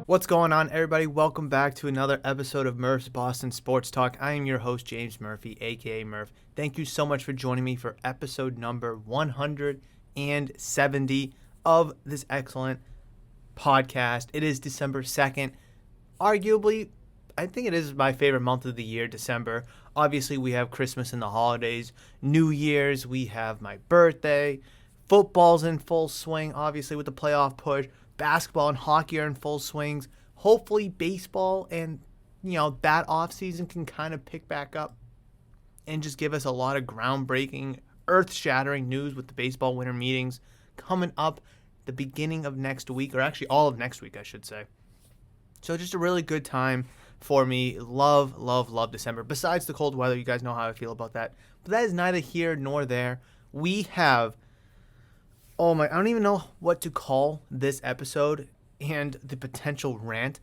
What's going on, everybody? Welcome back to another episode of Murph's Boston Sports Talk. I am your host, James Murphy, aka Murph. Thank you so much for joining me for episode number 170 of this excellent podcast. It is December 2nd. Arguably, I think it is my favorite month of the year, December. Obviously, we have Christmas and the holidays, New Year's, we have my birthday, football's in full swing, obviously, with the playoff push. Basketball and hockey are in full swings. Hopefully baseball and, that off season can kind of pick back up and just give us a lot of groundbreaking, earth-shattering news with the baseball winter meetings coming up the beginning of next week, or actually all of next week, I should say. So just a really good time for me. Love December. Besides the cold weather, you guys know how I feel about that. But that is neither here nor there. We have I don't even know what to call this episode and the potential rant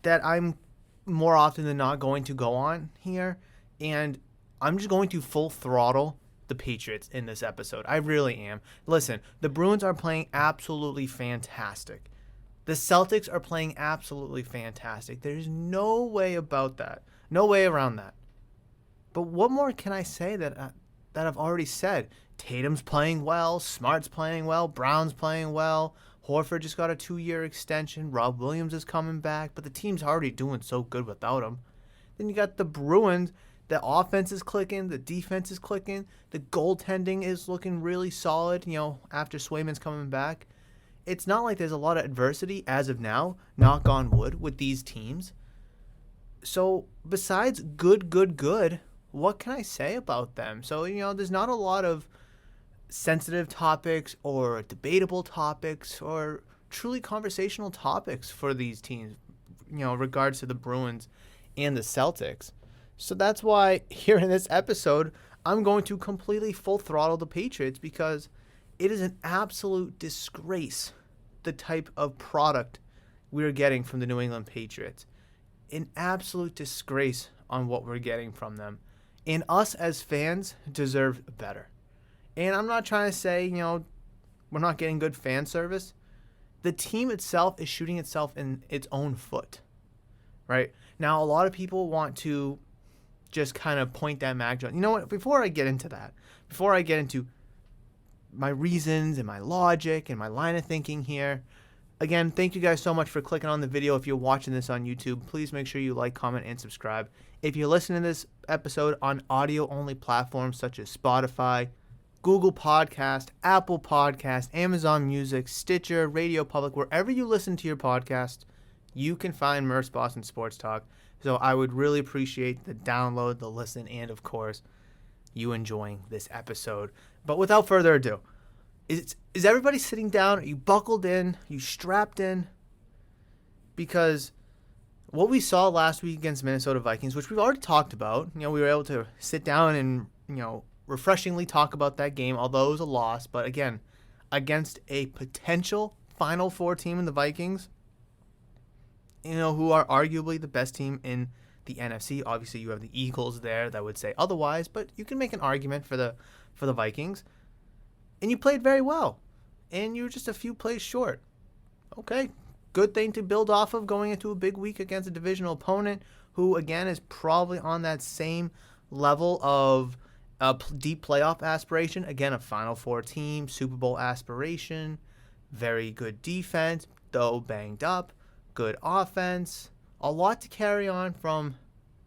that I'm more often than not going to go on here. And I'm just going to full throttle the Patriots in this episode. I really am. Listen, the Bruins are playing absolutely fantastic. The Celtics are playing absolutely fantastic. There's no way about that. No way around that. But what more can I say that I've already said? Tatum's playing well, Smart's playing well, Brown's playing well, Horford just got a 2-year extension, Rob Williams is coming back, but the team's already doing so good without him. Then you got the Bruins, the offense is clicking, the defense is clicking, the goaltending is looking really solid, after Swayman's coming back. It's not like there's a lot of adversity as of now, knock on wood, with these teams. So besides good, what can I say about them? So, there's not a lot of sensitive topics or debatable topics or truly conversational topics for these teams, regards to the Bruins and the Celtics. So that's why here in this episode, I'm going to completely full throttle the Patriots because it is an absolute disgrace, the type of product we're getting from the New England Patriots. An absolute disgrace on what we're getting from them. And us as fans deserve better. And I'm not trying to say, we're not getting good fan service. The team itself is shooting itself in its own foot, right? Now, a lot of people want to just kind of point that mag. You know what? Before I get into that, before I get into my reasons and my logic and my line of thinking here, again, thank you guys so much for clicking on the video. If you're watching this on YouTube, please make sure you like, comment, and subscribe. If you're listening to this episode on audio-only platforms such as Spotify, Google Podcast, Apple Podcast, Amazon Music, Stitcher, Radio Public, wherever you listen to your podcast, you can find Murph's Boston Sports Talk. So I would really appreciate the download, the listen, and of course, you enjoying this episode. But without further ado, is everybody sitting down? Are you buckled in? Are you strapped in? Because what we saw last week against Minnesota Vikings, which we've already talked about, we were able to sit down and, refreshingly talk about that game, although it was a loss. But again, against a potential Final Four team in the Vikings, who are arguably the best team in the NFC. Obviously, you have the Eagles there that would say otherwise, but you can make an argument for the Vikings. And you played very well, and you were just a few plays short. Okay, good thing to build off of going into a big week against a divisional opponent who, again, is probably on that same level of a deep playoff aspiration. Again, a Final Four team, Super Bowl aspiration, very good defense, though banged up, good offense, a lot to carry on from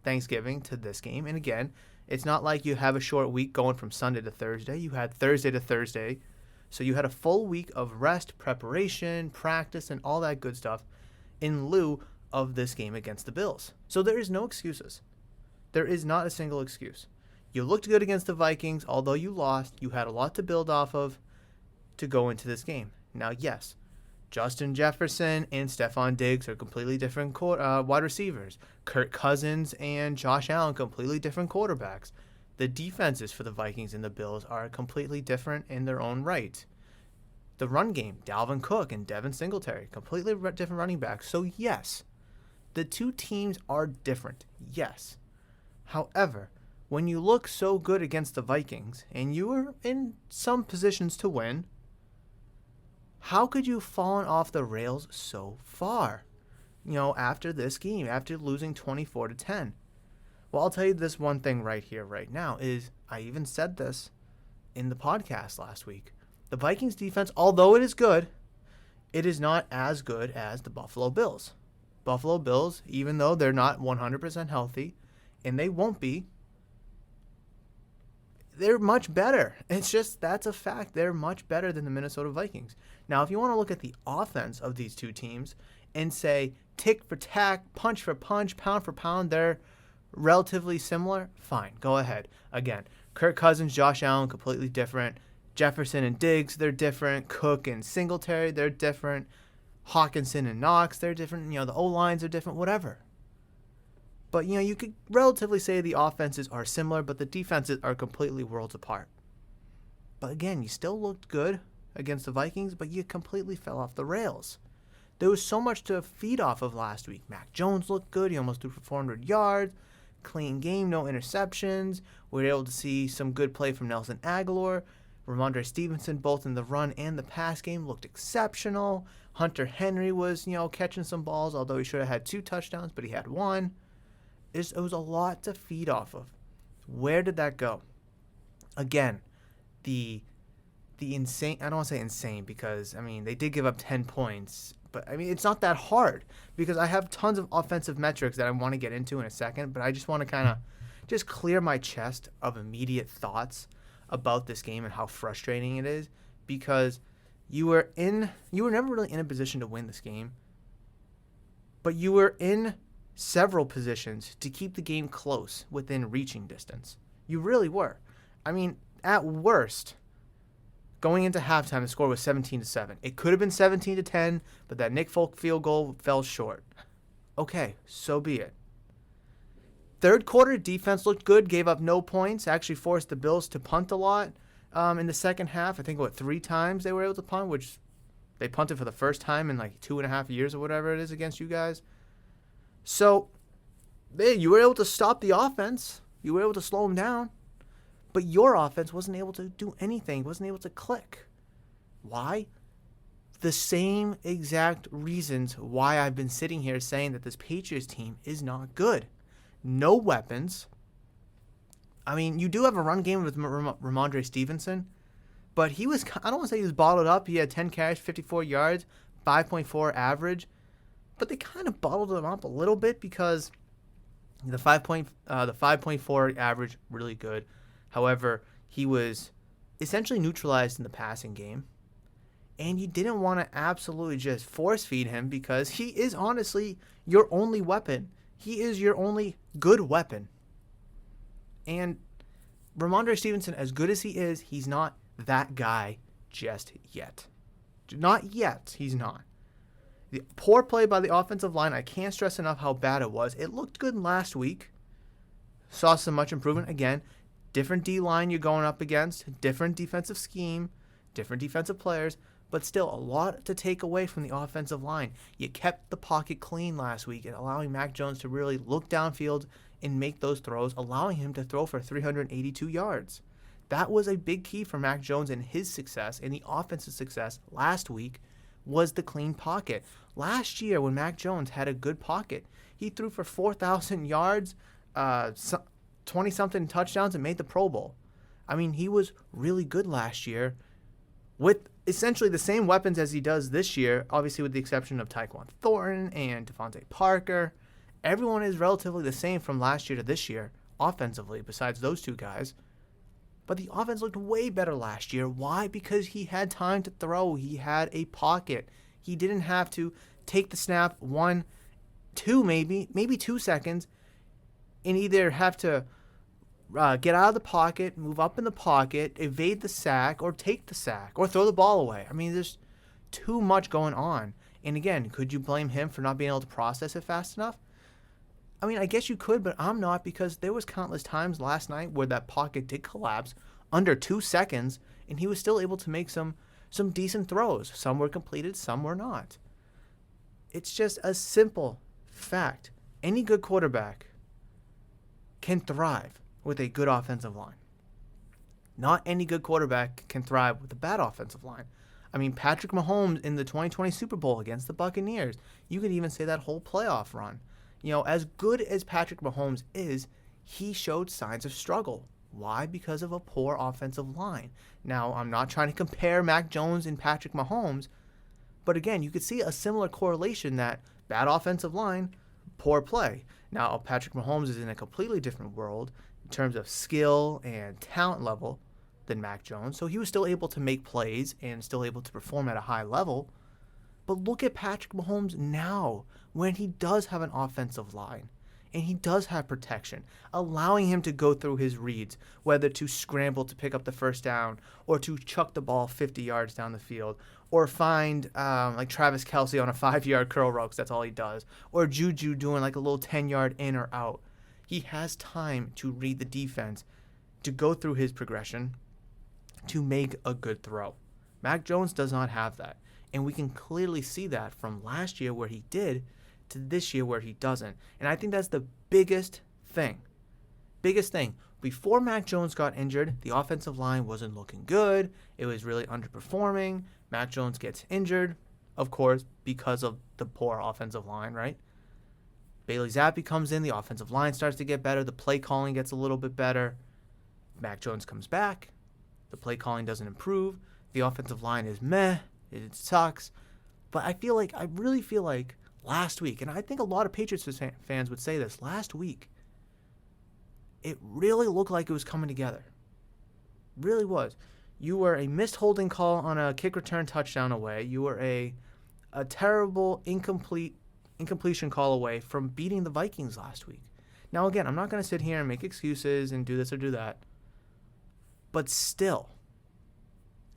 Thanksgiving to this game. And again, it's not like you have a short week going from Sunday to Thursday. You had Thursday to Thursday. So you had a full week of rest, preparation, practice, and all that good stuff in lieu of this game against the Bills. So there is no excuses. There is not a single excuse. You looked good against the Vikings. Although you lost, you had a lot to build off of to go into this game. Now, yes, Justin Jefferson and Stephon Diggs are completely different wide receivers. Kirk Cousins and Josh Allen, completely different quarterbacks. The defenses for the Vikings and the Bills are completely different in their own right. The run game, Dalvin Cook and Devin Singletary, completely different running backs. So yes, the two teams are different, yes. However, when you look so good against the Vikings, and you were in some positions to win, how could you have fallen off the rails so far? after this game, after losing 24-10. Well, I'll tell you this one thing right here, right now, is I even said this in the podcast last week. The Vikings defense, although it is good, it is not as good as the Buffalo Bills. Buffalo Bills, even though they're not 100% healthy, and they won't be, they're much better. It's just, that's a fact. They're much better than the Minnesota Vikings. Now, if you want to look at the offense of these two teams and say tick for tack, punch for punch, pound for pound, they're relatively similar, fine, go ahead. Again, Kirk Cousins, Josh Allen, completely different. Jefferson and Diggs, they're different. Cook and Singletary, they're different. Hawkinson and Knox, they're different. The O-lines are different, whatever. But, you could relatively say the offenses are similar, but the defenses are completely worlds apart. But again, you still looked good against the Vikings, but you completely fell off the rails. There was so much to feed off of last week. Mac Jones looked good. He almost threw for 400 yards. Clean game, no interceptions. We were able to see some good play from Nelson Aguilar. Ramondre Stevenson, both in the run and the pass game, looked exceptional. Hunter Henry was, catching some balls, although he should have had 2 touchdowns, but he had 1. It was a lot to feed off of. Where did that go? Again, the insane, I don't want to say insane because, they did give up 10 points. But, it's not that hard because I have tons of offensive metrics that I want to get into in a second. But I just want to kind of just clear my chest of immediate thoughts about this game and how frustrating it is because you were never really in a position to win this game. But you were in several positions to keep the game close within reaching distance. You really were. At worst, going into halftime, the score was 17-7. It could have been 17-10, but that Nick Folk field goal fell short. Okay, so be it. Third quarter, defense looked good, gave up no points, actually forced the Bills to punt a lot. In the second half, I think, 3 times they were able to punt, which they punted for the first time in 2.5 years or whatever it is against you guys. So, you were able to stop the offense. You were able to slow them down. But your offense wasn't able to do anything, wasn't able to click. Why? The same exact reasons why I've been sitting here saying that this Patriots team is not good. No weapons. You do have a run game with Ramondre Stevenson, but I don't want to say he was bottled up. He had 10 carries, 54 yards, 5.4 average. But they kind of bottled him up a little bit because the 5.4 average, really good. However, he was essentially neutralized in the passing game. And you didn't want to absolutely just force feed him because he is honestly your only weapon. He is your only good weapon. And Ramondre Stevenson, as good as he is, he's not that guy just yet. Not yet, he's not. The poor play by the offensive line, I can't stress enough how bad it was. It looked good last week. Saw some much improvement. Again, different D-line you're going up against, different defensive scheme, different defensive players, but still a lot to take away from the offensive line. You kept the pocket clean last week and allowing Mac Jones to really look downfield and make those throws, allowing him to throw for 382 yards. That was a big key for Mac Jones and his success and the offensive success last week was the clean pocket. Last year when Mac Jones had a good pocket, he threw for 4,000 yards, 20-something touchdowns, and made the Pro Bowl. He was really good last year with essentially the same weapons as he does this year, obviously with the exception of Tyquan Thornton and Devontae Parker. Everyone is relatively the same from last year to this year, offensively, besides those 2 guys. But the offense looked way better last year. Why? Because he had time to throw. He had a pocket. He didn't have to take the snap 1, 2 maybe 2 seconds, and either have to get out of the pocket, move up in the pocket, evade the sack, or take the sack, or throw the ball away. There's too much going on. And again, could you blame him for not being able to process it fast enough? I guess you could, but I'm not because there was countless times last night where that pocket did collapse under 2 seconds, and he was still able to make some decent throws. Some were completed, some were not. It's just a simple fact. Any good quarterback can thrive with a good offensive line. Not any good quarterback can thrive with a bad offensive line. I mean, Patrick Mahomes in the 2020 Super Bowl against the Buccaneers, you could even say that whole playoff run. As good as Patrick Mahomes is, he showed signs of struggle. Why? Because of a poor offensive line. Now, I'm not trying to compare Mac Jones and Patrick Mahomes, but again, you could see a similar correlation that bad offensive line, poor play. Now, Patrick Mahomes is in a completely different world in terms of skill and talent level than Mac Jones, so he was still able to make plays and still able to perform at a high level. But look at Patrick Mahomes now when he does have an offensive line and he does have protection, allowing him to go through his reads, whether to scramble to pick up the first down or to chuck the ball 50 yards down the field or find like Travis Kelce on a 5-yard curl route because that's all he does, or Juju doing like a little 10-yard in or out. He has time to read the defense, to go through his progression, to make a good throw. Mac Jones does not have that. And we can clearly see that from last year where he did to this year where he doesn't. And I think that's the biggest thing. Biggest thing. Before Mac Jones got injured, the offensive line wasn't looking good. It was really underperforming. Mac Jones gets injured, of course, because of the poor offensive line, right? Bailey Zappi comes in. The offensive line starts to get better. The play calling gets a little bit better. Mac Jones comes back. The play calling doesn't improve. The offensive line is meh. It sucks. But I really feel like last week, and I think a lot of Patriots fans would say this, last week, it really looked like it was coming together. Really was. You were a missed holding call on a kick return touchdown away. You were a terrible incompletion call away from beating the Vikings last week. Now, again, I'm not going to sit here and make excuses and do this or do that. But still,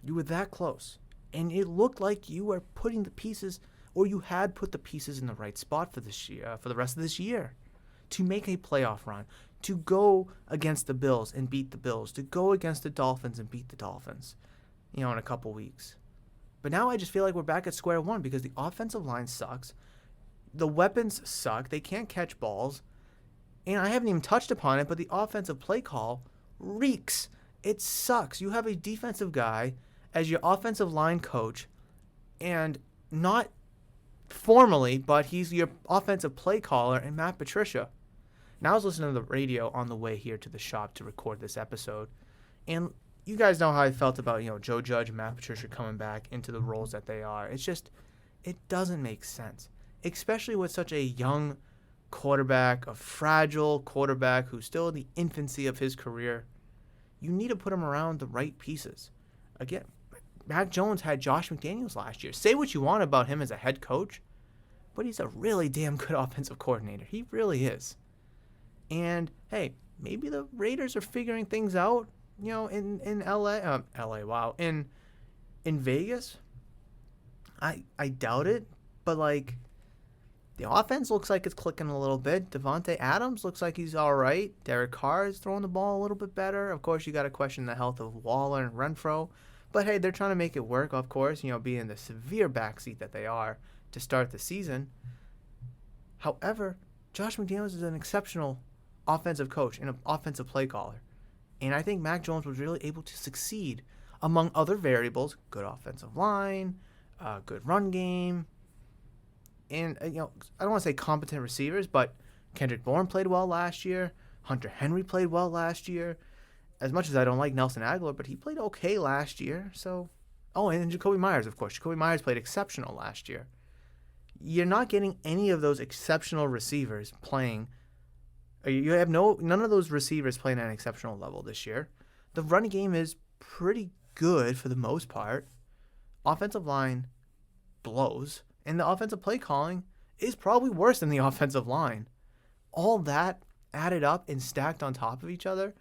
you were that close. And it looked like you were putting the pieces, or you had put the pieces in the right spot for this year, for the rest of this year, to make a playoff run, to go against the Bills and beat the Bills, to go against the Dolphins and beat the Dolphins, in a couple weeks. But now I just feel like we're back at square one because the offensive line sucks, the weapons suck, they can't catch balls, and I haven't even touched upon it, but the offensive play call reeks. It sucks. You have a defensive guy as your offensive line coach, and not formally, but he's your offensive play caller, and Matt Patricia. Now I was listening to the radio on the way here to the shop to record this episode, and you guys know how I felt about, Joe Judge and Matt Patricia coming back into the roles that they are. It's just, it doesn't make sense, especially with such a young quarterback, a fragile quarterback who's still in the infancy of his career. You need to put him around the right pieces. Again, Mac Jones had Josh McDaniels last year. Say what you want about him as a head coach, but he's a really damn good offensive coordinator. He really is. And, hey, maybe the Raiders are figuring things out, in in Vegas. I doubt it, but, the offense looks like it's clicking a little bit. Devontae Adams looks like he's all right. Derek Carr is throwing the ball a little bit better. Of course, you got to question the health of Waller and Renfro. But, hey, they're trying to make it work, of course, being in the severe backseat that they are to start the season. However, Josh McDaniels is an exceptional offensive coach and an offensive play caller. And I think Mac Jones was really able to succeed among other variables. Good offensive line, good run game, and, I don't want to say competent receivers, but Kendrick Bourne played well last year. Hunter Henry played well last year. As much as I don't like Nelson Aguilar, but he played okay last year. So, and then Jacoby Myers, of course. Jacoby Myers played exceptional last year. You're not getting any of those exceptional receivers playing. You have none of those receivers playing at an exceptional level this year. The running game is pretty good for the most part. Offensive line blows. And the offensive play calling is probably worse than the offensive line. All that added up and stacked on top of each other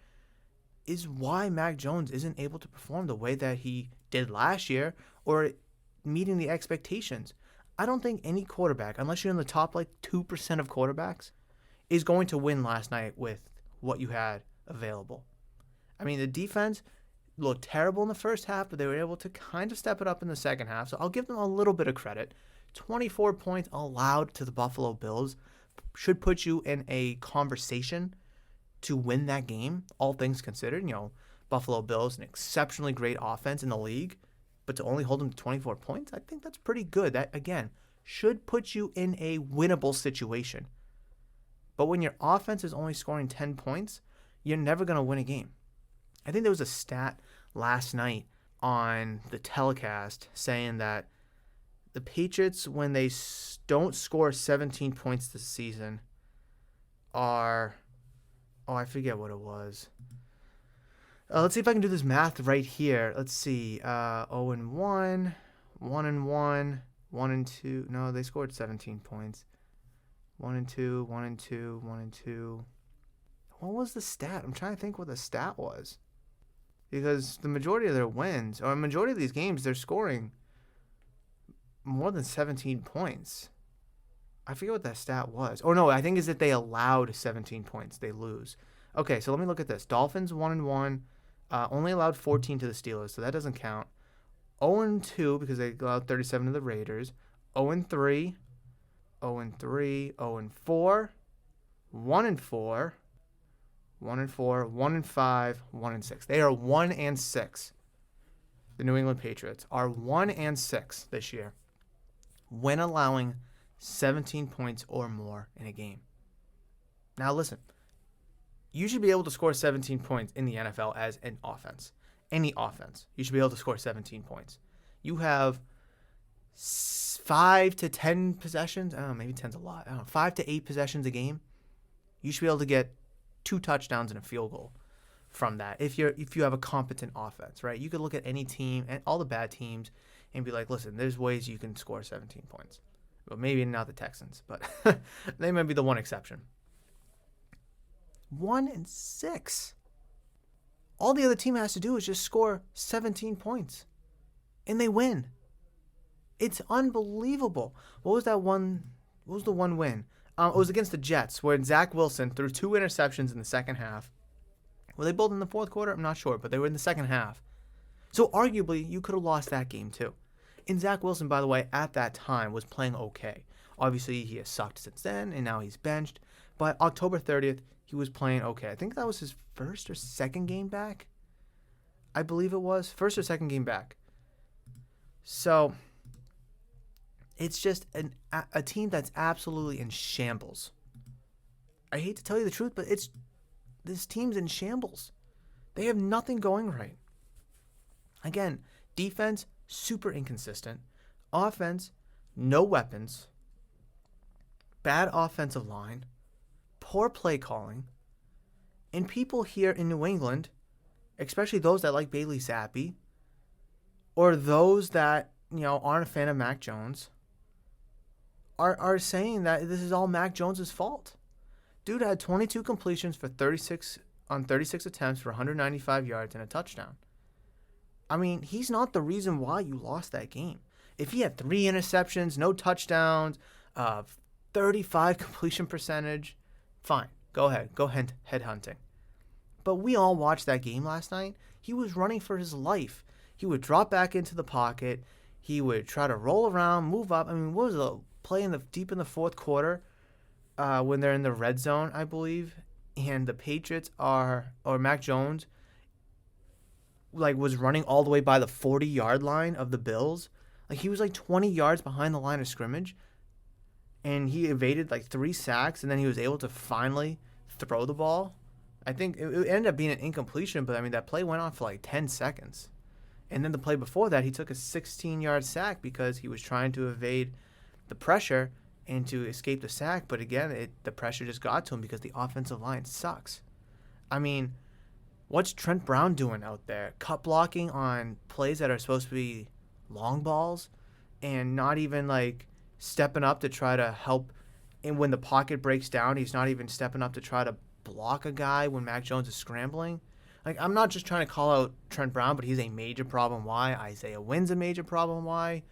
is why Mac Jones isn't able to perform the way that he did last year or meeting the expectations. I don't think any quarterback, unless you're in the top 2% of quarterbacks, is going to win last night with what you had available. I mean, the defense looked terrible in the first half, but they were able to kind of step it up in the second half, so I'll give them a little bit of credit. 24 points allowed to the Buffalo Bills should put you in a conversation to win that game, all things considered. Buffalo Bills, an exceptionally great offense in the league. But to only hold them to 24 points, I think that's pretty good. That, again, should put you in a winnable situation. But when your offense is only scoring 10 points, you're never going to win a game. I think there was a stat last night on the telecast saying that the Patriots, when they don't score 17 points this season, are... Oh, I forget what it was. Let's see if I can do this math right here. Let's see. 0-1, 1-1, 1-2. No, they scored 17 points. 1-2, 1-2, 1-2. What was the stat? I'm trying to think what the stat was. Because the majority of their wins, or a majority of these games, they're scoring more than 17 points. I forget what that stat was. Oh, no, I think is that they allowed 17 points. They lose. Okay, so let me look at this. Dolphins 1-1, only allowed 14 to the Steelers, so that doesn't count. 0-2 because they allowed 37 to the Raiders. 0-3, 0-3, 0-4, 1-4, 1-4, 1-5, 1-6. They are 1-6. The New England Patriots are 1-6 this year when allowing 17 points or more in a game. Now listen, you should be able to score 17 points in the NFL as an offense. Any offense, you should be able to score 17 points. You have 5 to 10 possessions. I don't know, maybe 10's a lot. I don't know, 5 to 8 possessions a game. You should be able to get 2 touchdowns and a field goal from that if you have a competent offense, right? You could look at any team and all the bad teams and be like, listen, there's ways you can score 17 points. Well, maybe not the Texans, but they might be the one exception. 1-6. All the other team has to do is just score 17 points, and they win. It's unbelievable. What was the one win? It was against the Jets, where Zach Wilson threw 2 interceptions in the second half. Were they both in the fourth quarter? I'm not sure, but they were in the second half. So arguably, you could have lost that game too. And Zach Wilson, by the way, at that time was playing okay. Obviously, he has sucked since then, and now he's benched. But October 30th, he was playing okay. I think that was his first or second game back. I believe it was. First or second game back. So, it's just a team that's absolutely in shambles. I hate to tell you the truth, but this team's in shambles. They have nothing going right. Again, defense, super inconsistent. Offense, no weapons. Bad offensive line. Poor play calling. And people here in New England, especially those that like Bailey Zappi, or those that, aren't a fan of Mac Jones, are saying that this is all Mac Jones' fault. Dude had 22 completions for 36 attempts for 195 yards and a touchdown. I mean, he's not the reason why you lost that game. If he had 3 interceptions, no touchdowns, 35 completion percentage, fine. Go ahead. Go head hunting. But we all watched that game last night. He was running for his life. He would drop back into the pocket. He would try to roll around, move up. I mean, what was the play deep in the fourth quarter when they're in the red zone, I believe, and the Patriots or Mac Jones was running all the way by the 40-yard line of the Bills. He was 20 yards behind the line of scrimmage, and he evaded 3 sacks, and then he was able to finally throw the ball. I think it ended up being an incompletion, but I mean that play went on for 10 seconds. And then the play before that, he took a 16-yard sack because he was trying to evade the pressure and to escape the sack. But again, the pressure just got to him because the offensive line sucks. I mean, what's Trent Brown doing out there? Cut blocking on plays that are supposed to be long balls and not even stepping up to try to help. And when the pocket breaks down, he's not even stepping up to try to block a guy when Mac Jones is scrambling. I'm not just trying to call out Trent Brown, but he's a major problem. Why? Isaiah Wynn's a major problem. Why?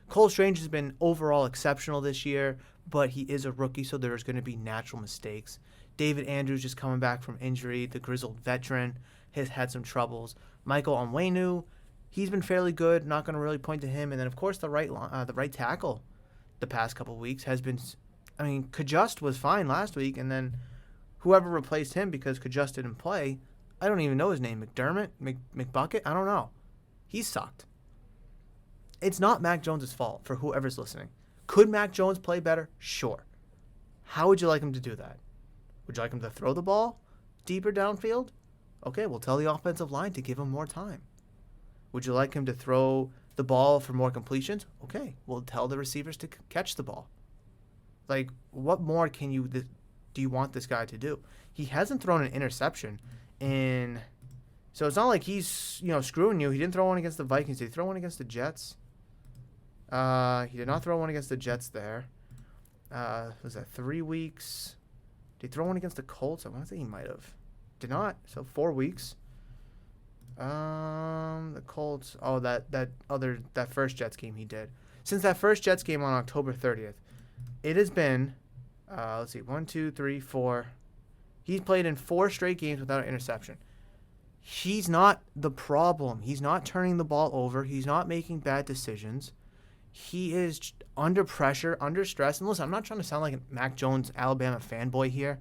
Cole Strange has been overall exceptional this year, but he is a rookie, so there's going to be natural mistakes. David Andrews just coming back from injury, the grizzled veteran, has had some troubles. Michael Onwenu, he's been fairly good. Not going to really point to him. And then, of course, the right tackle the past couple of weeks has been. I mean, Kajust was fine last week, and then whoever replaced him because Kajust didn't play, I don't even know his name. McDermott? McBucket? I don't know. He sucked. it's not Mac Jones' fault for whoever's listening. Could Mac Jones play better? Sure. How would you like him to do that? Would you like him to throw the ball deeper downfield? Okay, we'll tell the offensive line to give him more time. Would you like him to throw the ball for more completions? Okay, we'll tell the receivers to catch the ball. Like, what more do you want this guy to do? He hasn't thrown an interception in... So it's not like he's, screwing you. He didn't throw one against the Vikings. Did he throw one against the Jets? He did not throw one against the Jets there. Was that 3 weeks? Did he throw one against the Colts? I want to say he might have. Did not. So 4 weeks. The Colts. Oh, that first Jets game he did. Since that first Jets game on October 30th, it has been, let's see, 1, 2, 3, 4. He's played in 4 straight games without an interception. He's not the problem. He's not turning the ball over. He's not making bad decisions. He is under pressure, under stress. And listen, I'm not trying to sound like a Mac Jones Alabama fanboy here.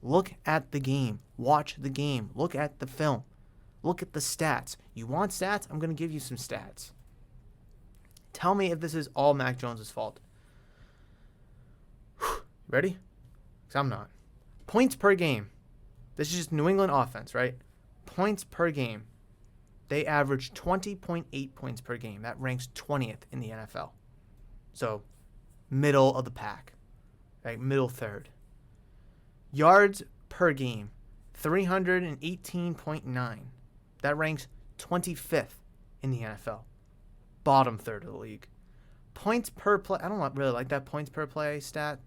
Look at the game. Watch the game. Look at the film. Look at the stats. You want stats? I'm going to give you some stats. Tell me if this is all Mac Jones' fault. Ready? Because I'm not. Points per game. This is just New England offense, right? Points per game. They average 20.8 points per game. That ranks 20th in the NFL. So, middle of the pack. Right? Middle third. Yards per game. 318.9. That ranks 25th in the NFL. Bottom third of the league. Points per play. I don't really like that points per play stat.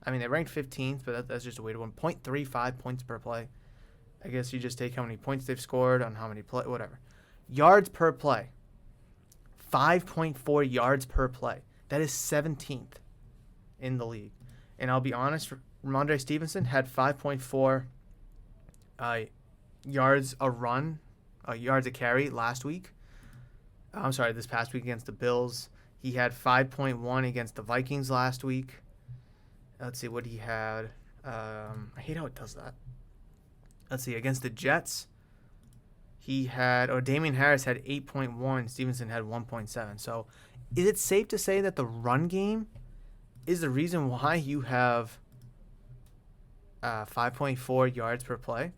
I mean, they ranked 15th, but that's just a weird one. 0.35 points per play. I guess you just take how many points they've scored on how many play, whatever. Yards per play. 5.4 yards per play. That is 17th in the league. And I'll be honest, Ramondre Stevenson had 5.4 yards a run, yards a carry last week. This past week against the Bills. He had 5.1 against the Vikings last week. Let's see what he had. I hate how it does that. Let's see, against the Jets, Damian Harris had 8.1, Stevenson had 1.7. So is it safe to say that the run game is the reason why you have 5.4 yards per play?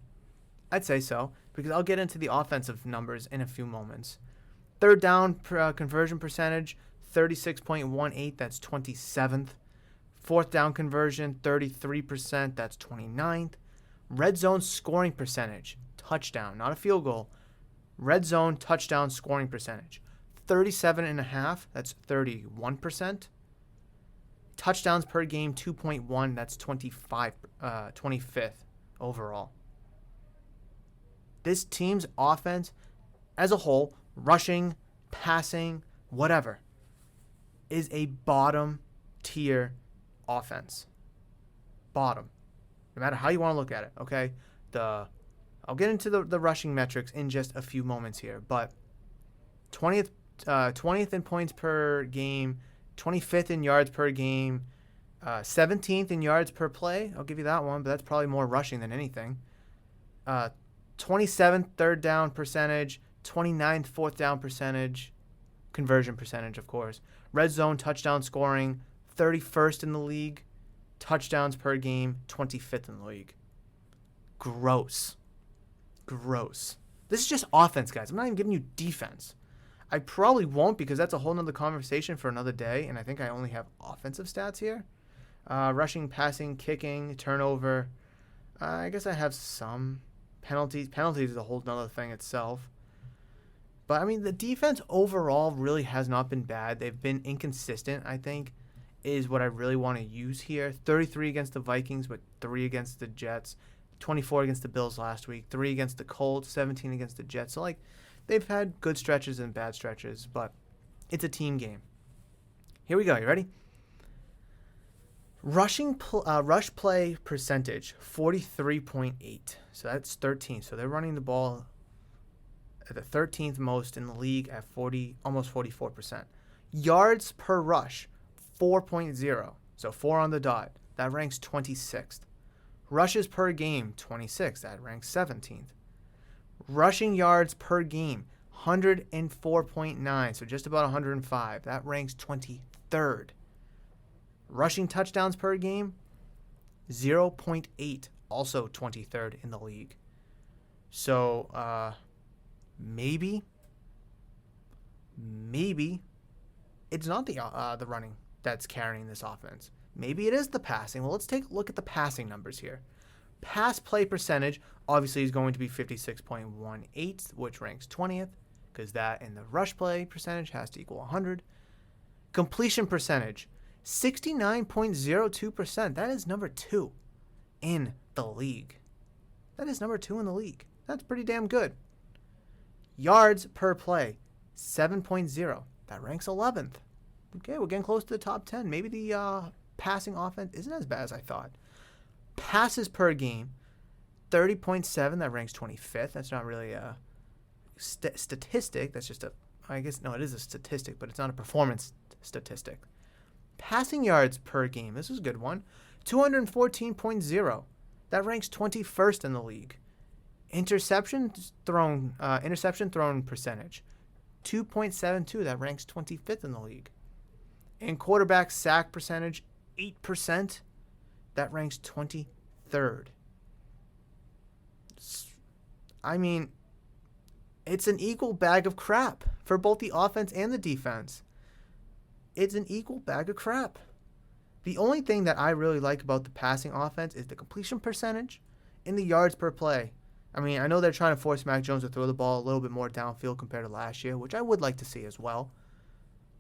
I'd say so, because I'll get into the offensive numbers in a few moments. Third down conversion percentage, 36.18, that's 27th. Fourth down conversion, 33%, that's 29th. Red zone scoring percentage, touchdown, not a field goal. Red zone touchdown scoring percentage, 37.5, that's 31%. Touchdowns per game, 2.1, that's 25th overall. This team's offense as a whole, rushing, passing, whatever, is a bottom tier offense. Bottom. No matter how you want to look at it, okay? I'll get into the rushing metrics in just a few moments here, but 20th in points per game, 25th in yards per game, 17th in yards per play. I'll give you that one, but that's probably more rushing than anything. 27th third down percentage, 29th fourth down percentage, conversion percentage, of course. Red zone touchdown scoring, 31st in the league. Touchdowns per game, 25th in the league. Gross. This is just offense, guys. I'm not even giving you defense. I probably won't, because that's a whole nother conversation for another day, and I think I only have offensive stats here. Rushing, passing, kicking, turnover. I guess I have some penalties. Penalties is a whole nother thing itself. But, I mean, the defense overall really has not been bad. They've been inconsistent, I think, is what I really want to use here. 33 against the Vikings, but 3 against the Jets. 24 against the Bills last week. 3 against the Colts. 17 against the Jets. So, they've had good stretches and bad stretches, but it's a team game. Here we go. You ready? Rush play percentage, 43.8. So that's 13th. So they're running the ball at the 13th most in the league at almost 44%. Yards per rush, 4.0. So 4 on the dot. That ranks 26th. Rushes per game, 26. That ranks 17th. Rushing yards per game, 104.9, so just about 105. That ranks 23rd. Rushing touchdowns per game, 0.8, also 23rd in the league. So maybe it's not the running that's carrying this offense. Maybe it is the passing. Well, let's take a look at the passing numbers here. Pass play percentage obviously is going to be 56.18, which ranks 20th, because that and the rush play percentage has to equal 100. Completion percentage, 69.02%. That is number 2 in the league. That's pretty damn good. Yards per play, 7.0. That ranks 11th. Okay, we're getting close to the top 10. Maybe the passing offense isn't as bad as I thought. Passes per game, 30.7. That ranks 25th. That's not really a statistic. That's just it is a statistic, but it's not a performance statistic. Passing yards per game. This is a good one. 214.0. That ranks 21st in the league. Interception thrown percentage, 2.72. That ranks 25th in the league. And quarterback sack percentage, 8%. That ranks 23rd. I mean, it's an equal bag of crap for both the offense and the defense. It's an equal bag of crap. The only thing that I really like about the passing offense is the completion percentage and the yards per play. I mean, I know they're trying to force Mac Jones to throw the ball a little bit more downfield compared to last year, which I would like to see as well.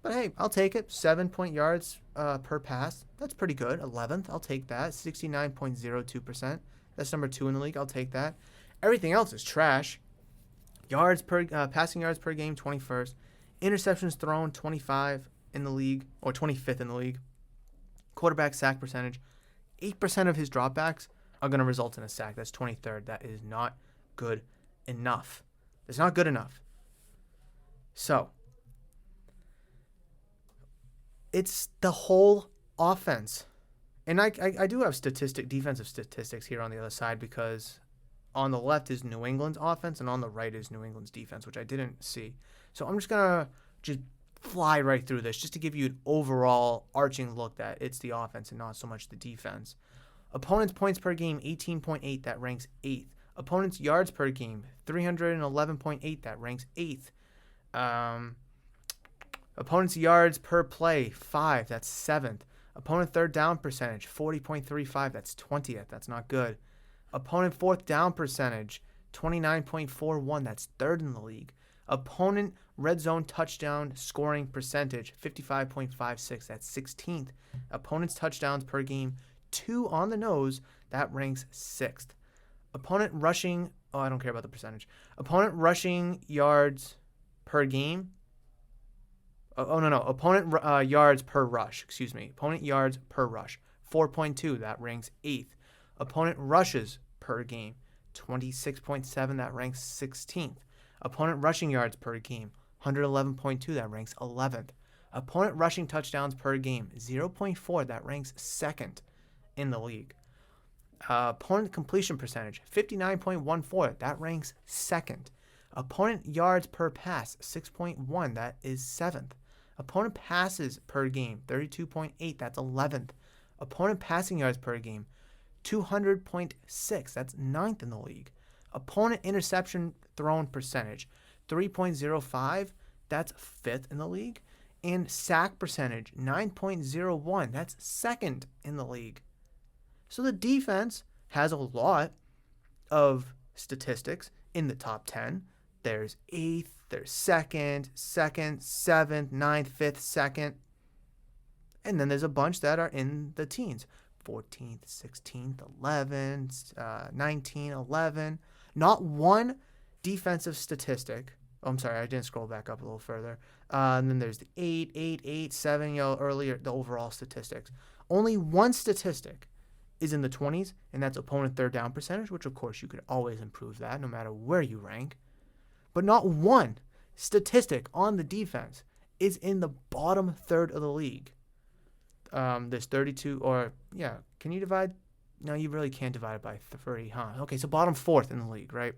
But hey, I'll take it. 7 yards per pass. That's pretty good. 11th. I'll take that. 69.02%. That's number 2 in the league. I'll take that. Everything else is trash. Passing yards per game, 21st. Interceptions thrown, 25 in the league, or 25th in the league. Quarterback sack percentage, 8% of his dropbacks are going to result in a sack. That's 23rd. That is not good enough. It's not good enough. So, it's the whole offense. And I do have defensive statistics here on the other side, because on the left is New England's offense and on the right is New England's defense, which I didn't see. So I'm just going to fly right through this just to give you an overall arching look that it's the offense and not so much the defense. Opponents' points per game, 18.8. That ranks 8th. Opponents' yards per game, 311.8. That ranks 8th. Opponents' yards per play, 5. That's 7th. Opponent third down percentage, 40.35. That's 20th. That's not good. Opponent fourth down percentage, 29.41. That's 3rd in the league. Opponent red zone touchdown scoring percentage, 55.56. That's 16th. Opponent's touchdowns per game, 2 on the nose. That ranks 6th. Opponent rushing, I don't care about the percentage. Opponent rushing yards per game. Opponent yards per rush. Opponent yards per rush, 4.2. That ranks 8th. Opponent rushes per game, 26.7. That ranks 16th. Opponent rushing yards per game, 111.2. That ranks 11th. Opponent rushing touchdowns per game, 0.4. That ranks 2nd in the league. Opponent completion percentage, 59.14. That ranks 2nd. Opponent yards per pass, 6.1. That is 7th. Opponent passes per game, 32.8. That's 11th. Opponent passing yards per game, 200.6. That's 9th in the league. Opponent interception thrown percentage, 3.05. That's 5th in the league. And sack percentage, 9.01. That's 2nd in the league. So the defense has a lot of statistics in the top 10. There's 8th, there's 2nd, 7th, 9th, 5th, 2nd. And then there's a bunch that are in the teens. 14th, 16th, 11th, 19, 11. Not one defensive statistic. Oh, I'm sorry, I didn't scroll back up a little further. And then there's the 8, 7, earlier, the overall statistics. Only one statistic is in the 20s, and that's opponent third down percentage, which of course you could always improve that no matter where you rank. But not one statistic on the defense is in the bottom third of the league. There's 32, can you divide? No, you really can't divide it by 3, huh? Okay, so bottom fourth in the league, right?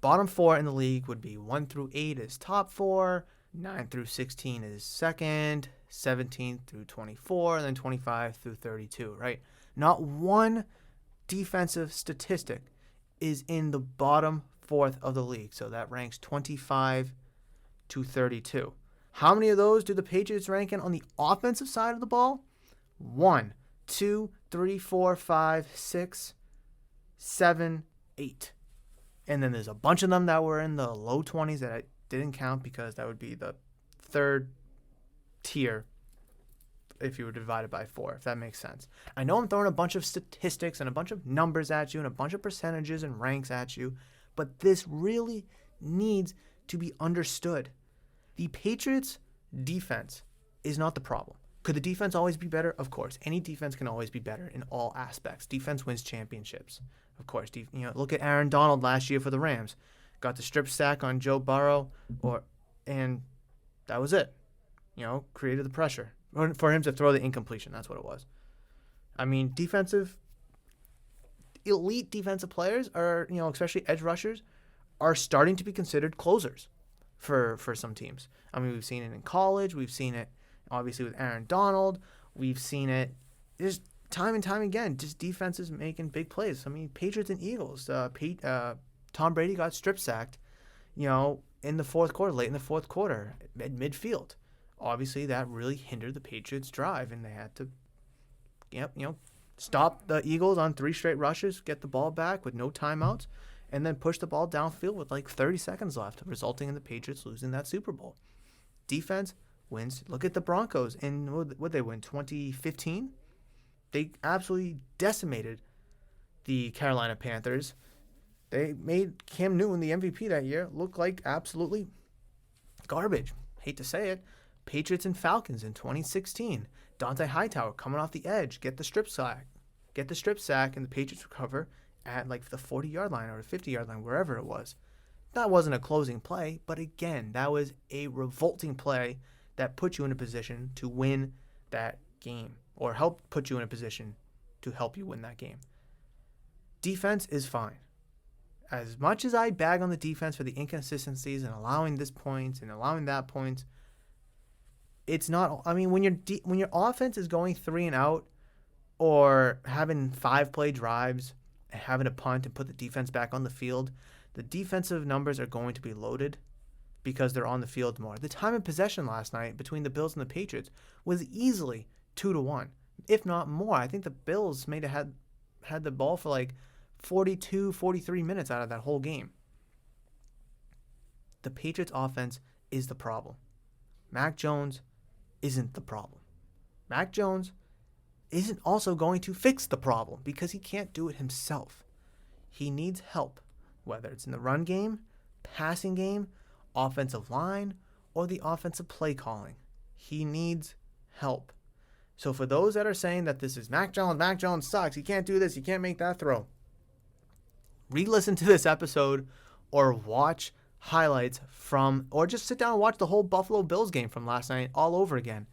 Bottom four in the league would be 1 through 8 is top four, 9 through 16 is second, 17 through 24, and then 25 through 32, right? Not one defensive statistic is in the bottom fourth of the league. So that ranks 25 to 32. How many of those do the Patriots rank in on the offensive side of the ball? 1, 2, 3, 4, 5, 6, 7, 8. And then there's a bunch of them that were in the low 20s that I didn't count because that would be the third tier if you were divided by 4, if that makes sense. I know I'm throwing a bunch of statistics and a bunch of numbers at you and a bunch of percentages and ranks at you, but this really needs to be understood. The Patriots' defense is not the problem. Could the defense always be better? Of course. Any defense can always be better in all aspects. Defense wins championships. Of course. Look at Aaron Donald last year for the Rams. Got the strip sack on Joe Burrow, and that was it. Created the pressure for him to throw the incompletion. That's what it was. I mean, elite defensive players are, especially edge rushers, are starting to be considered closers for some teams. I mean, we've seen it in college. We've seen it, obviously, with Aaron Donald. We've seen it just time and time again. Just defenses making big plays. I mean, Patriots and Eagles. Tom Brady got strip sacked, in the fourth quarter, late in the fourth quarter, at midfield. Obviously, that really hindered the Patriots' drive, and they had to, stop the Eagles on 3 straight rushes, get the ball back with no timeouts, and then push the ball downfield with like 30 seconds left, resulting in the Patriots losing that Super Bowl. Defense wins. Look at the Broncos in, what they win, 2015? They absolutely decimated the Carolina Panthers. They made Cam Newton, the MVP that year, look like absolutely garbage. Hate to say it. Patriots and Falcons in 2016. Dante Hightower coming off the edge, get the strip sack, and the Patriots recover at like the 40-yard line or the 50-yard line, wherever it was. That wasn't a closing play, but again, that was a revolting play that put you in a position to win that game or help put you in a position to help you win that game. Defense is fine. As much as I bag on the defense for the inconsistencies and allowing this point and allowing that point, it's not. I mean, when your offense is going 3 and out, or having 5-play drives, and having a punt and put the defense back on the field, the defensive numbers are going to be loaded because they're on the field more. The time of possession last night between the Bills and the Patriots was easily 2-1, if not more. I think the Bills may have had the ball for like 42, 43 minutes out of that whole game. The Patriots offense is the problem. Mac Jones isn't the problem. Mac Jones isn't also going to fix the problem because he can't do it himself. He needs help, whether it's in the run game, passing game, offensive line, or the offensive play calling. He needs help. So for those that are saying that this is Mac Jones sucks, he can't do this, he can't make that throw, re-listen to this episode or watch highlights from, or just sit down and watch the whole Buffalo Bills game from last night all over again.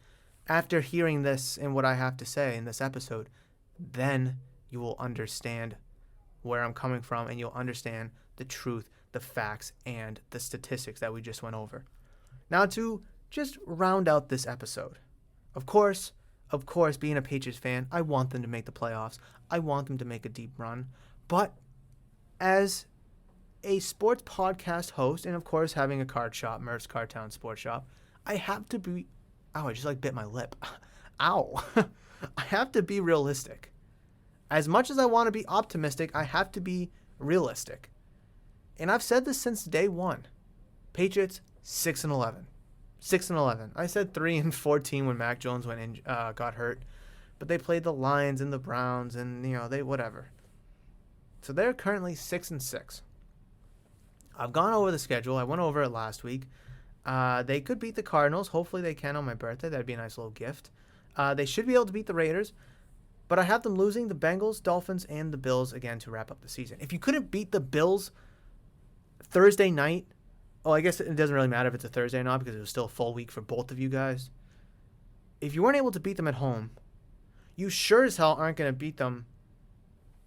After hearing this and what I have to say in this episode, then you will understand where I'm coming from and you'll understand the truth, the facts, and the statistics that we just went over. Now to just round out this episode. Of course, being a Patriots fan, I want them to make the playoffs. I want them to make a deep run. But as a sports podcast host, and of course having a card shop, Murph's Card Town Sports Shop, I have to be... Ow, I just bit my lip. Ow. I have to be realistic. As much as I want to be optimistic, I have to be realistic. And I've said this since day one. Patriots, 6-11. 6-11. I said 3-14 when Mac Jones got hurt. But they played the Lions and the Browns and, they whatever. So they're currently 6-6. I've gone over the schedule. I went over it last week. They could beat the Cardinals. Hopefully they can on my birthday. That'd be a nice little gift. They should be able to beat the Raiders. But I have them losing the Bengals, Dolphins, and the Bills again to wrap up the season. If you couldn't beat the Bills Thursday night, I guess it doesn't really matter if it's a Thursday or not because it was still a full week for both of you guys. If you weren't able to beat them at home, you sure as hell aren't going to beat them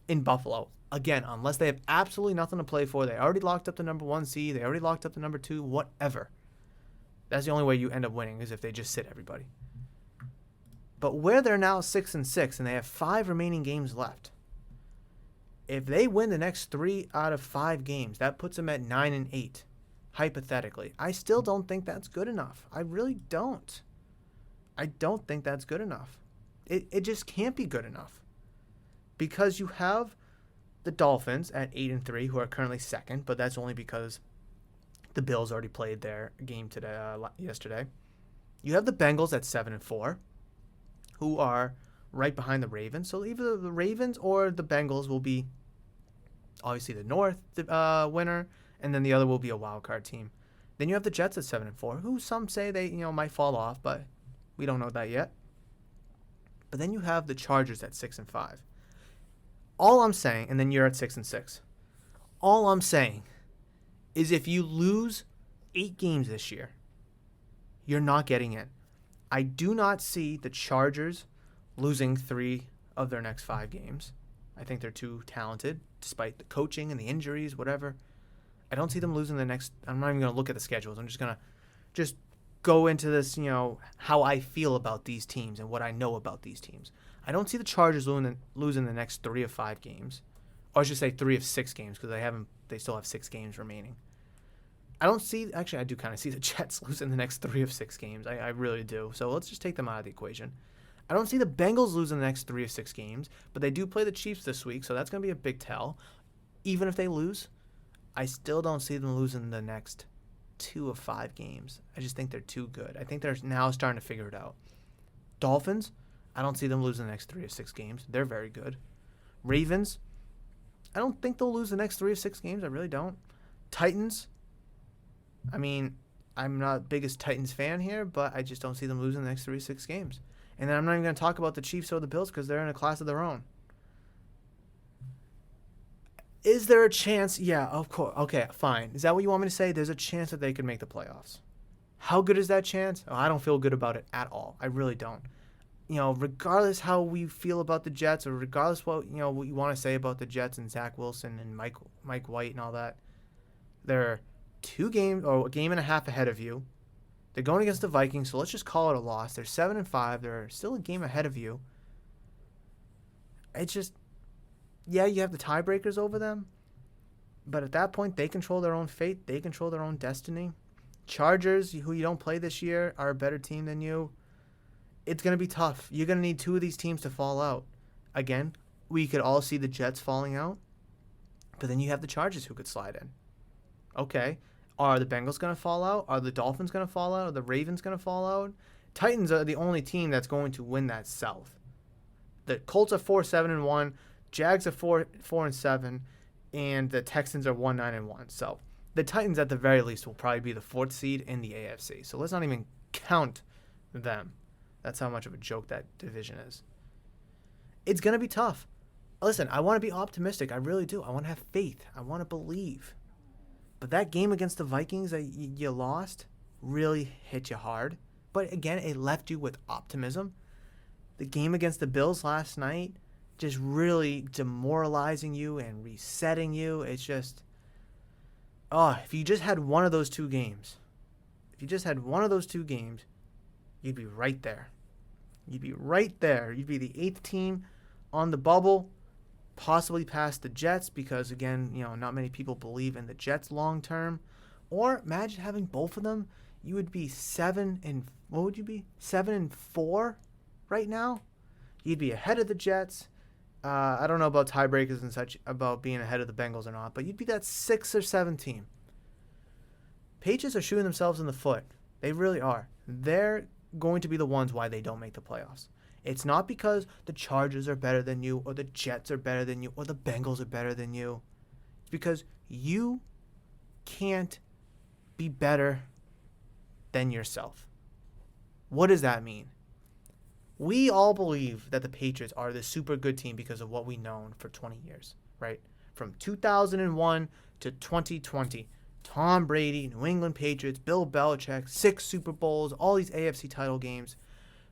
in Buffalo Again, unless they have absolutely nothing to play for, they already locked up the number 1 seed, they already locked up the number 2, whatever. That's the only way you end up winning is if they just sit everybody. But where they're now 6-6 and they have 5 remaining games left, if they win the next 3 out of 5 games, that puts them at 9-8, hypothetically. I still don't think that's good enough. I really don't. I don't think that's good enough. It just can't be good enough. Because you have the Dolphins at 8-3, who are currently second, but that's only because the Bills already played their game yesterday. You have the Bengals at 7-4, who are right behind the Ravens. So either the Ravens or the Bengals will be obviously the North winner, and then the other will be a wild card team. Then you have the Jets at 7-4, who some say they might fall off, but we don't know that yet. But then you have the Chargers at 6-5. All I'm saying, and then you're at 6-6. All I'm saying is if you lose 8 games this year, you're not getting in. I do not see the Chargers losing 3 of their next 5 games. I think they're too talented, despite the coaching and the injuries, whatever. I don't see them losing the next. I'm not even going to look at the schedules. I'm just going to go into this, how I feel about these teams and what I know about these teams. I don't see the Chargers losing the next 3 of 5 games. Or I should say 3 of 6 games because they still have 6 games remaining. I do kind of see the Jets losing the next 3 of 6 games. I really do. So let's just take them out of the equation. I don't see the Bengals losing the next 3 of 6 games, but they do play the Chiefs this week, so that's going to be a big tell. Even if they lose, I still don't see them losing the next 2 of 5 games. I just think they're too good. I think they're now starting to figure it out. Dolphins, I don't see them losing the next 3 of 6 games. They're very good. Ravens, I don't think they'll lose the next 3 of 6 games. I really don't. Titans, I mean, I'm not the biggest Titans fan here, but I just don't see them losing the next 3 of 6 games. And then I'm not even going to talk about the Chiefs or the Bills because they're in a class of their own. Is there a chance? Yeah, of course. Okay, fine. Is that what you want me to say? There's a chance that they could make the playoffs. How good is that chance? Oh, I don't feel good about it at all. I really don't. Regardless how we feel about the Jets, or regardless what what you want to say about the Jets and Zach Wilson and Mike White and all that, they're 2 games or a game and a half ahead of you. They're going against the Vikings, so let's just call it a loss. They're 7-5. They're still a game ahead of you. It's just, yeah, you have the tiebreakers over them, but at that point, they control their own fate. They control their own destiny. Chargers, who you don't play this year, are a better team than you. It's going to be tough. You're going to need 2 of these teams to fall out. Again, we could all see the Jets falling out, but then you have the Chargers who could slide in. Okay. Are the Bengals going to fall out? Are the Dolphins going to fall out? Are the Ravens going to fall out? Titans are the only team that's going to win that South. The Colts are 4-7-1, Jags are 4-7, and the Texans are 1-9-1. So the Titans at the very least will probably be the 4th seed in the AFC. So let's not even count them. That's how much of a joke that division is. It's going to be tough. Listen, I want to be optimistic. I really do. I want to have faith. I want to believe. But that game against the Vikings that you lost really hit you hard. But again, it left you with optimism. The game against the Bills last night just really demoralizing you and resetting you. It's just, if you just had one of those 2 games, you'd be right there. You'd be right there. You'd be the 8th team on the bubble. Possibly past the Jets because, again, not many people believe in the Jets long term. Or imagine having both of them. You would be 7-4 right now. You'd be ahead of the Jets. I don't know about tiebreakers and such about being ahead of the Bengals or not, but you'd be that 6 or 7 team. Patriots are shooting themselves in the foot. They really are. They're going to be the ones why they don't make the playoffs. It's not because the Chargers are better than you or the Jets are better than you or the Bengals are better than you. It's because you can't be better than yourself. What does that mean? We all believe that the Patriots are the super good team because of what we've known for 20 years, right? From 2001 to 2020, Tom Brady, New England Patriots, Bill Belichick, 6 Super Bowls, all these AFC title games.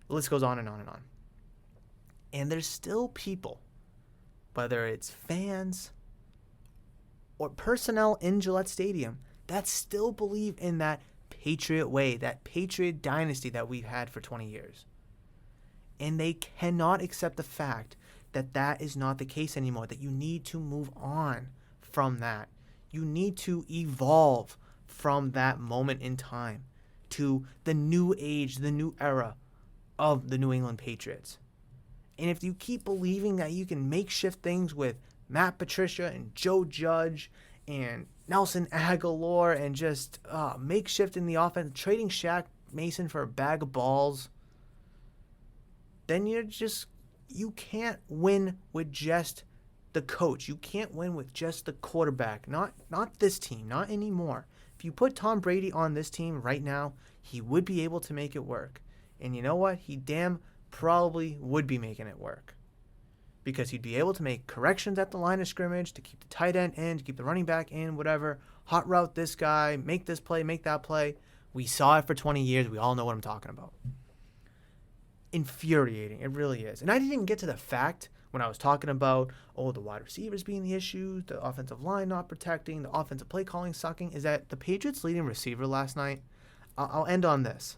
The list goes on and on and on. And there's still people, whether it's fans, or personnel in Gillette Stadium that still believe in that Patriot way, that Patriot dynasty that we've had for 20 years. And they cannot accept the fact that that is not the case anymore, that you need to move on from that. You need to evolve from that moment in time to the new age, the new era of the New England Patriots. And if you keep believing that you can makeshift things with Matt Patricia and Joe Judge and Nelson Aguilar and just makeshift in the offense, trading Shaq Mason for a bag of balls, then you can't win with just the coach. You can't win with just the quarterback. Not this team, not anymore. If you put Tom Brady on this team right now, he would be able to make it work. And you know what? He damn probably would be making it work. Because he'd be able to make corrections at the line of scrimmage, to keep the tight end in, to keep the running back in, whatever. Hot route this guy, make this play, make that play. We saw it for 20 years. We all know what I'm talking about. Infuriating. It really is. And I didn't even get to the fact when I was talking about, the wide receivers being the issue, the offensive line not protecting, the offensive play calling sucking, is that the Patriots' leading receiver last night, I'll end on this.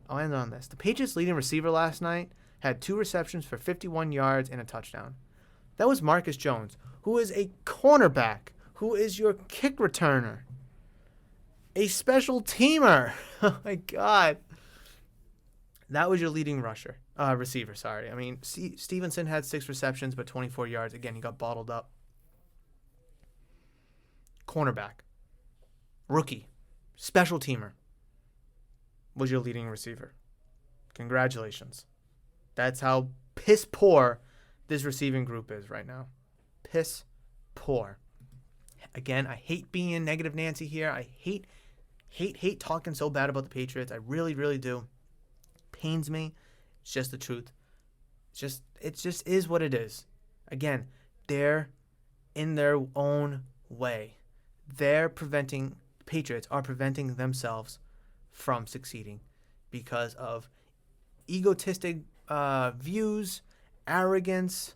The Patriots' leading receiver last night had 2 receptions for 51 yards and a touchdown. That was Marcus Jones, who is a cornerback, who is your kick returner, a special teamer. Oh, my God. That was your leading receiver. I mean, Stevenson had 6 receptions, but 24 yards. Again, he got bottled up. Cornerback, rookie, special teamer was your leading receiver. Congratulations. That's how piss poor this receiving group is right now. Piss poor. Again, I hate being negative Nancy here. I hate talking so bad about the Patriots. I really, really do. Pains me. It's just the truth. It just is what it is. Again, they're in their own way. Patriots are preventing themselves from succeeding because of egotistic views, arrogance.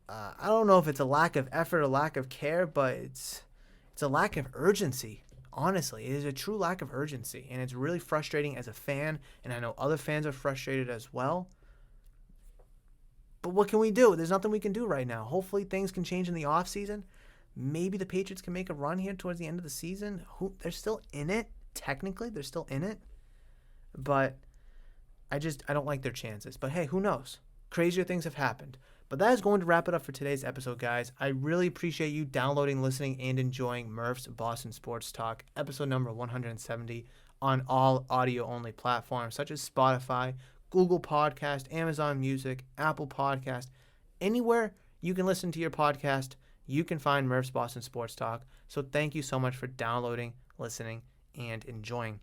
I don't know if it's a lack of effort or lack of care, but it's a lack of urgency. Honestly, it is a true lack of urgency, and it's really frustrating as a fan, and I know other fans are frustrated as well. But what can we do? There's nothing we can do right now. Hopefully things can change in the offseason. Maybe the Patriots can make a run here towards the end of the season. They're still in it. Technically, they're still in it. But I don't like their chances. But hey, who knows? Crazier things have happened. But that is going to wrap it up for today's episode, guys. I really appreciate you downloading, listening, and enjoying Murph's Boston Sports Talk, episode number 170, on all audio-only platforms such as Spotify, Google Podcast, Amazon Music, Apple Podcast. Anywhere you can listen to your podcast, you can find Murph's Boston Sports Talk. So thank you so much for downloading, listening, and enjoying.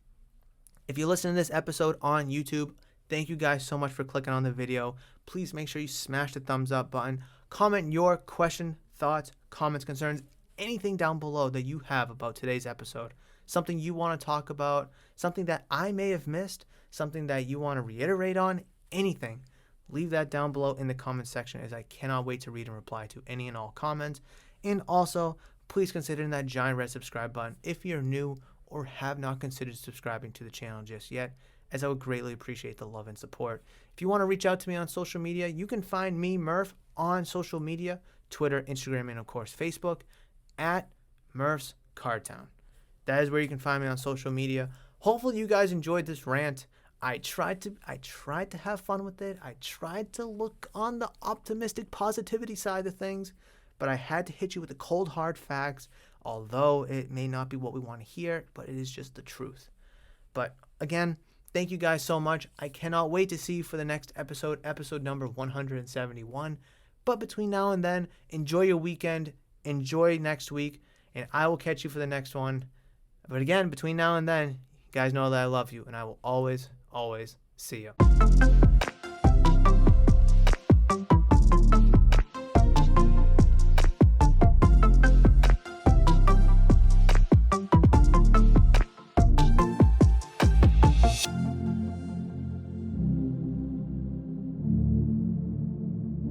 If you listen to this episode on YouTube, thank you guys so much for clicking on the video. Please make sure you smash the thumbs up button. Comment your question, thoughts, comments, concerns, anything down below that you have about today's episode. Something you want to talk about, something that I may have missed, something that you want to reiterate on, anything. Leave that down below in the comment section, as I cannot wait to read and reply to any and all comments. And also, please consider that giant red subscribe button if you're new or have not considered subscribing to the channel just yet, as I would greatly appreciate the love and support. If you want to reach out to me on social media, you can find me, Murph, on social media, Twitter, Instagram, and of course Facebook, at Murph's Cardtown. That is where you can find me on social media. Hopefully you guys enjoyed this rant. I tried to have fun with it. I tried to look on the optimistic positivity side of things, but I had to hit you with the cold hard facts, although it may not be what we want to hear, but it is just the truth. But again, thank you guys so much. I cannot wait to see you for the next episode number 171. But between now and then, enjoy your weekend, enjoy next week, and I will catch you for the next one. But again, between now and then, you guys know that I love you, and I will always, always see you.